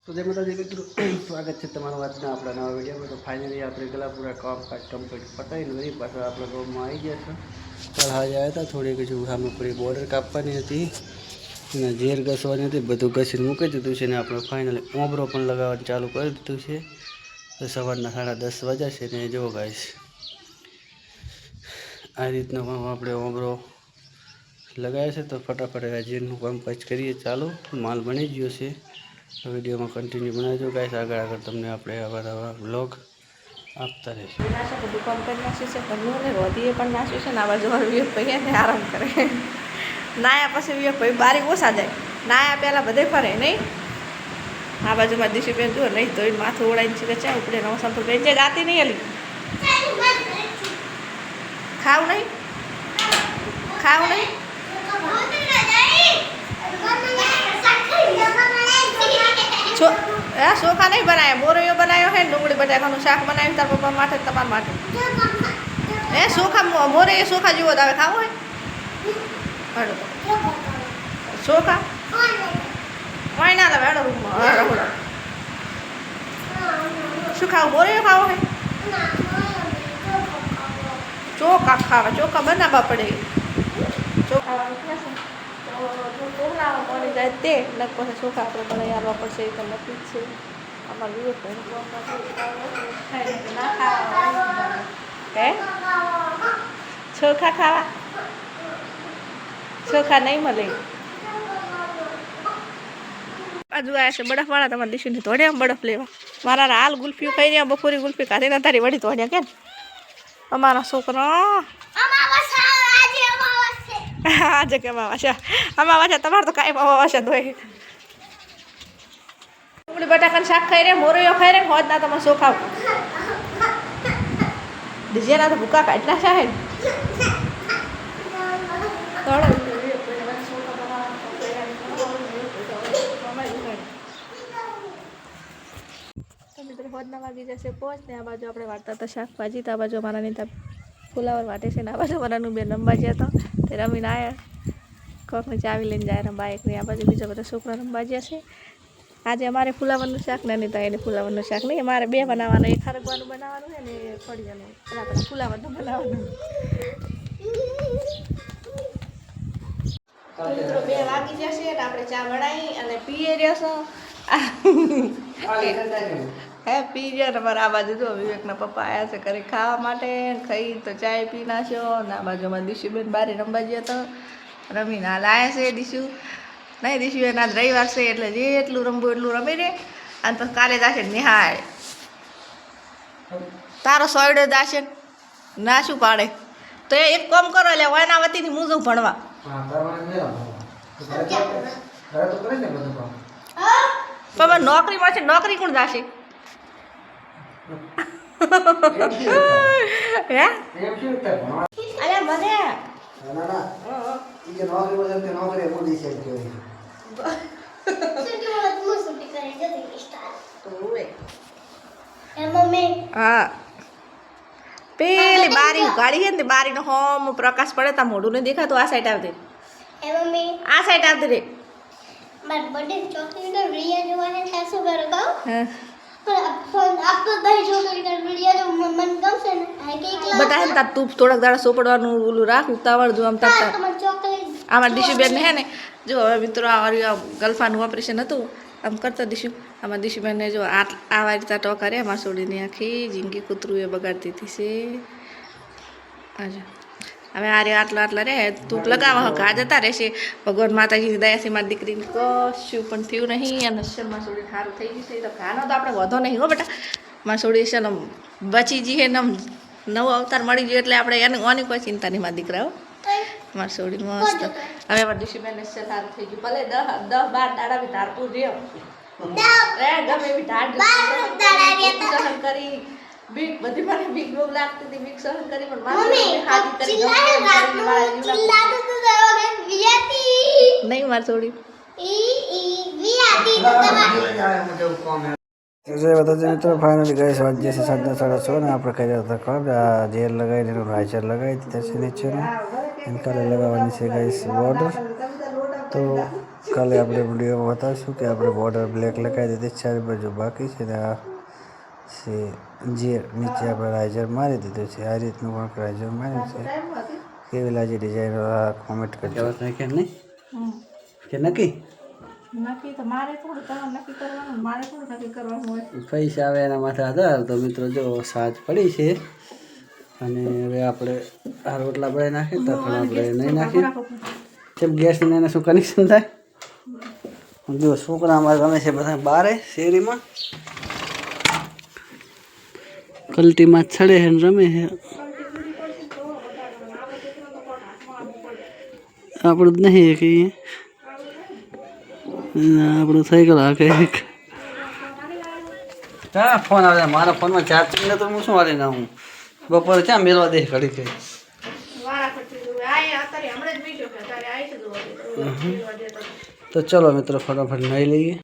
તો જય માતાજી મિત્રો, સ્વાગત છે તમારું આજના આપણા નવા વિડીયોમાં. તો ફાઇનલી આપણે ગલા પૂરા કામકાજ કમ્પ્લીટ પતાવીને વળી પાછળ આપણા ગામમાં આવી ગયા છે. કાલ હાજર આવ્યા હતા, થોડીક હજુ સામે પૂરી બોર્ડર કાપવાની હતી અને ઝેર ઘસવાની હતી, બધું ઘસીને મૂકી દીધું છે. ને આપણે ફાઇનલી ઓબરો પણ લગાવવાનું ચાલુ કરી દીધું છે. તો સવારના 10:30 વાગ્યા છે ને જો ગાઈસ આ રીતનો આપણે ઓબરો લગાવ્યા છે. તો ફટાફટ ઝેરનું કામકાજ કરીએ ચાલુ. માલ બની ગયો છે. વિડીયોમાં કન્ટિન્યુ બનાવજો ગાઈસ. આગળ તમને આપણે આવા વ્લોગ આપતા રહીશું. બધું કામ કરી નાખ્યું છે, ઘરનું ને રોધીએ પણ નાખ્યું છે ને. આ બાજુ વિવેક ભાઈ ને આરામ કરે. નાયા પછી વિવેક ભાઈ બારી ઓછા જાય, નાયા પહેલાં બધે ફરે નહીં. આ બાજુમાં દિશુબેન જુઓ નહીં ધોઈને માથું ઓળાઈને છે ચા ઉપડે નવો સંપૂર બેન છે જાતી નહીં અલી. ખાવું નહીં ચોખા નહીં બનાવ્યા, મોરૈયો બનાવ્યો હે, ડુંગળી બટાકાનું શાક બનાવ્યું તાર પપ્પા માટે તમારા માટે. ચોખા મોરૈયો ચોખા જેવો તારે ખાવો હોય ચોખા વાય ના લાવે હેડો રૂમમાં. શું ખાવું? મોરૈયો ખાવો હોય? ચોખા ખાવા, ચોખા બનાવવા પડે. ચોખા મળી જાય તે લગભગ ચોખા આપણે બનાવી આવવા પડશે. એ તો નક્કી જ છે. અમારે વિવેક હે ચોખા ખાવા, ચોખા નહીં મળે. બાજુ આવ્યા છે બરફવાળા, તમારે દીશુને ધોડ્યા બરફ લેવા. મારા હાલ ગુલ્ફીઓ ખાઈ રહ્યા, બપોરી ગુલ્ફી ખાધી ને તારી વળી ધોડ્યા કેમ અમારા છોકરા. આજે કે અમાવાસ્યા તમારે તો કાંઈ અમાવાસ્યા ધોઈ. ડુંગળી બટાકાનું શાક ખાઈ રહ્યા, મોરૈયો ખાઈ રહ્યા, હોજ ના તમે ચોખા જેના તો ભૂકા કાઢલા છે. હોદના વાગી જશે પહોંચ ને. આ બાજુ આપણે વાળતા હતા શાકભાજી, તો આ બાજુ અમારા નેતા ફુલાવર વાટે છે ને. આ બાજુ અમારાનું બેન રમવાજી હતા, તે રમીને આવ્યા. કોકને ચાવી લઈને જાય રમવા એકની. આ બાજુ બીજા બધા છોકરા રમવાજી છે. આજે અમારે ફુલાવરનું શાક ને નહીં, તો એને ફુલાવરનું શાક નહીં, અમારે બે બનાવવાનું. એક હરગવાનું બનાવવાનું છે ને ફળિયાનું આપણે ફુલાવરનું બનાવવાનું. મિત્રો 2 વાગી જશે ને આપણે ચા બનાવી અને પીએ રહેશો. હે પી ગયા તમારે. આ બાજુ જો વિવેકના પપ્પા આવ્યા છે ઘરે ખાવા માટે. ખાઈ તો ચાય પી નાખ્યો. અને આ બાજુમાં દિશુબેન બારે રમવા ગયા તો રમીને હાલ આવ્યા છે. દિશુ નહીં, દિશુબેન આજ રવિવાર છે એટલે જેટલું રમવું એટલું રમી રે. અને પછી કાલે જશે નિહાળ. તારો સોયડો દાશે ના શું પાડે તો એક કામ કરો એટલે વયનાવતીની મુજબ ભણવા. પણ નોકરી મળશે, નોકરી કોણ જશે? હે અરે મને હા પેલી બારી ઉગાડી છે ને, બારીનો હોમ પ્રકાશ પડે તા મોઢું નહીં દેખાતું. આ સાઈડ આવતી, આ સાઈડ આવતી રે. બધા તાર તું થોડાક દાડા સોપડવાનું ઓલું રાખ, ઉતાવળ જો. આમ તાર આમાં દિશુબેન હે ને જો હવે મિત્રો આ ગલ્ફાનું ઓપરેશન હતું આમ કરતા દિશુ. આમાં દિશુબેનને જો આવા રીતે ટોકા રે માર છોડીને આખી જિંદગી કૂતરું એ બગાડતી હતી છે. આજે હવે આ રે આટલા રે તું લગાવવા ઘા જતા રહેશે. ભગવાન માતાજીની દયાથી મારી દીકરીને કશું પણ થયું નહીં. અને માં છોડી સારું થઈ ગયું છે. તો ઘાનો તો આપણે વધો નહીં હો બેટા. માં છોડી છે ને બચી જઈએ ને નવો અવતાર મળી ગયો એટલે આપણે એને ઓની કોઈ ચિંતા નહીં. મારા દીકરાઓ મારી છોડી મસ્ત. હવે અમારે દિશુબેનને સારું થઈ ગયું. ભલે 10-12 દાડા બી ધારતું રહ્યો. ગમે એવી ઢાળ સહન કરી. બીક બધી મને બીક બહુ લાગતી હતી. બીક સહન કરી પણ નહીં માર છોડી. મિત્રો ફાઇનલી ગઈ વાગ્યા છે 6:30 ને આપણે કર્યા હતા ખબર જેલ લગાવીને હાઈચર લગાવી દીધા છે નીચેનું. એને કાલે લગાવવાની છે ગાઈસ બોર્ડર. તો કાલે આપણે વિડીયોમાં બતાવીશું કે આપણે બોર્ડર બ્લેક લગાવી દીધી, ચારે બાજુ બાકી છે ને આ છે જે નીચે આપણે રાઇઝર મારી દીધું છે. આ રીતનું પણ રાઇઝર માર્યું છે. કેવી લાગી ડિઝાઇન કોમેન્ટ કરજો. કેમ નહીં કે નક્કી નક્કી તો મારે થોડું તમારે નક્કી કરવાનું, મારે થોડું નક્કી કરવાનું હોય. પૈસા આવે એના માથે આધાર. તો મિત્રો જો સાજ પડી છે અને હવે આપણે આ રોટલા બનાવી નાખીએ તો પણ આપણે નહીં નાખીએ. કેમ ગેસને એને શું કનેક્શન થાય? જો છોકરા અમારે રમે છે બધા બારે શેરીમાં, કલ્ટીમાં છડે છે ને રમે છે. આપણું જ નહીં કે આપણું થઈ ગયું કે હા ફોન આવે. મારા ફોનમાં ચાર્જિંગ નતો, હું શું વાળી ના હું બપોરે ક્યાં મેળવા દે ઘડી કે. તો ચલો મિત્રો ફટાફટ નાઈ લઈએ.